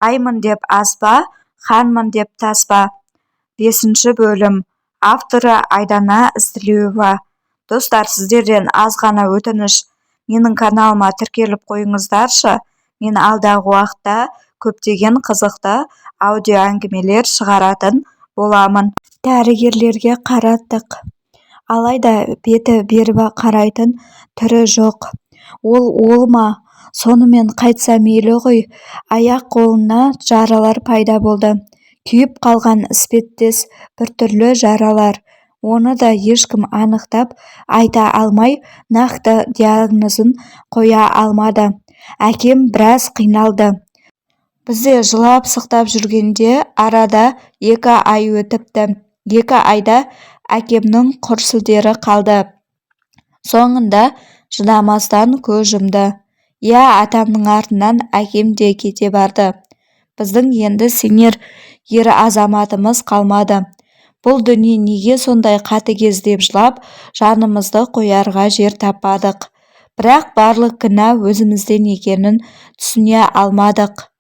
Аймын деп аспа, ханмын деп таспа. 5 бөлім. Авторы Айдана Ізтілеуова. Достар, сіздерден аз ғана өтініш. Менің каналыма тіркеліп қойыңыздаршы. Мен алдағы уақытта көптеген қызықты аудио әңгімелер шығаратын боламын. Дәрігерлерге қараттық. Алайда беті бері қарайтын түрі жоқ. Ол ма? Сонымен қайтса мейлі ғой. Аяқ-қолына жаралар пайда болды. Күйіп қалған іспеттес біртүрлі жаралар. Оны да ешкім анықтап айта алмай, нақты диагнозын қоя алмады. Әкем біраз қиналды. Бізде жылап-сықтап жүргенде арада 2 ай өтіпті. 2 айда әкемнің құр сілтері қалды. Соңында шыдамастан көз жұмды. Иә, атамның артынан әкем де кете барды. Біздің енді сенер ер азаматымыз қалмады. Бұл дүние неге сондай қатыгез деп жылап, жанымызды қоярға жер таппадық. Бірақ барлық кінә өзімізден екенін түсіне алмадық.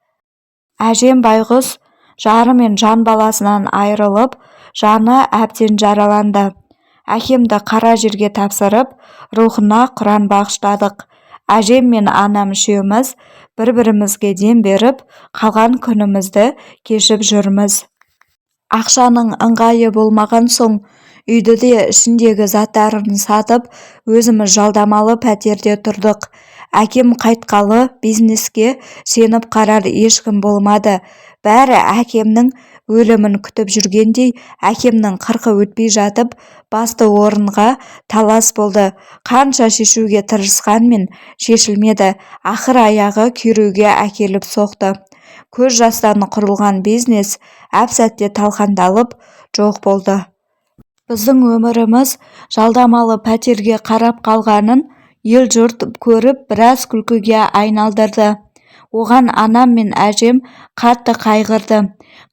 Әжем байғұс жары мен жан баласынан айырылып, жаны әбден жараланды. Әкемді қара жерге тапсырып, рухына Құран бағыштадық. Әжем мен анам үшеуміз бір-бірімізге дем беріп, қалған күнімізді кешіп жүрміз. Ақшаның ыңғайы болмаған соң, үйді де ішіндегі заттарын сатып, өзіміз жалдамалы пәтерде тұрдық. Әкем қайтқалы бизнеске сеніп қарар ешкім болмады. Бәрі әкемнің өлімін күтіп жүргендей, әкемнің 40-ы өтпей жатып, басты орынға талас болды. Қанша шешуге тырысқанмен шешілмеді. Ақыр аяғы күйреуге әкеліп соқты. Көз жастан құрылған бизнес әп-сәтте талқандалып жоқ болды. Біздің өміріміз жалдамалы пәтерге қарап қалғанын ел-жұрт көріп біраз күлкіге айналдырды. Оған анам мен әжем қатты қайғырды.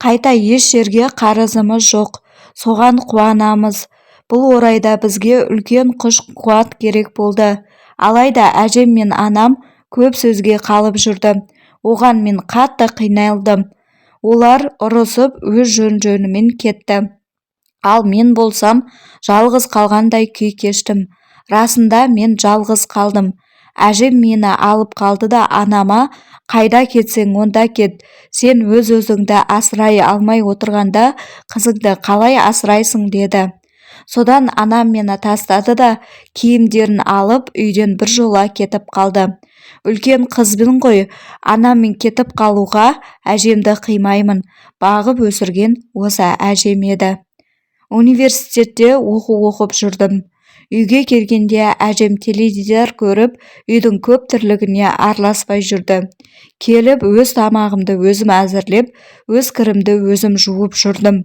Қайта еш жерге қарызымыз жоқ. Соған қуанамыз. Бұл орайда бізге үлкен күш-қуат керек болды. Алайда әжем мен анам көп сөзге қалып жүрді. Оған мен қатты қиналдым. Олар ұрысып өз жөн-жөнімен кетті. Ал мен болсам жалғыз қалғандай күй кештім. Расында мен жалғыз қалдым. Әжем мені алып қалды да анама, қайда кетсең онда кет. Сен өз-өзіңді асырай алмай отырғанда қызыңды қалай асырайсың деді. Содан анам мені тастады да киімдерін алып үйден біржола кетіп қалды. Үлкен қызбын ғой, анаммен кетіп қалуға әжемді қимаймын. Бағып өсірген осы әжем еді. Университетте оқып жүрдім. Үйге келгенде әжем теледидар көріп, үйдің көп тірлігіне араласпай жүрді. Келіп өз тамағымды өзім әзірлеп, өз кірімді өзім жуып жүрдім.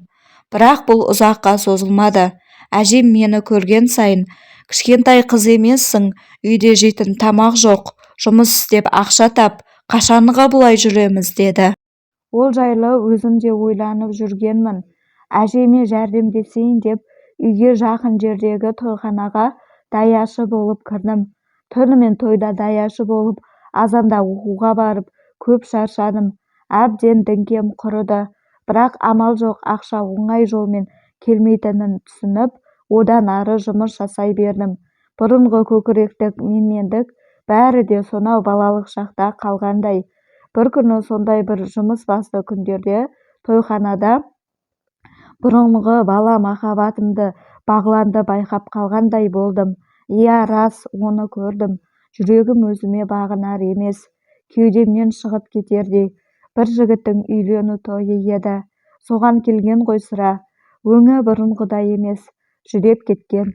Бірақ бұл ұзаққа созылмады. Әжем мені көрген сайын, кішкентай қыз емессің, үйде жейтін тамақ жоқ, жұмыс істеп ақша тап, қашанға бұлай жүреміз деді. Ол жайлы өзім де ойланып жүргенмін. Әжеме жәрдемдесейін деп үйге жақын жердегі тойханаға даяшы болып кірдім. Түнімен тойда даяшы болып, азанда оқуға барып, көп шаршадым. Әбден діңкем құрыды. Бірақ амал жоқ, ақша оңай жолмен келмейтінін түсініп, одан ары жұмыс жасай бердім. Бұрынғы көкіректік, менмендік бәрі де сонау балалық шақта қалғандай. Бір күні сондай бір жұмыс басты күндерде тойханада бұрынғы бала махаббатымды бағланды байқап қалғандай болдым. Иә, рас, оны көрдім. Жүрегім өзіме бағынар емес, кеудемнен шығып кетердей. Бір жігіттің үйлену тойы еді. Соған келген ғой сірә. Өңі бұрынғыдай емес, жүдеп кеткен.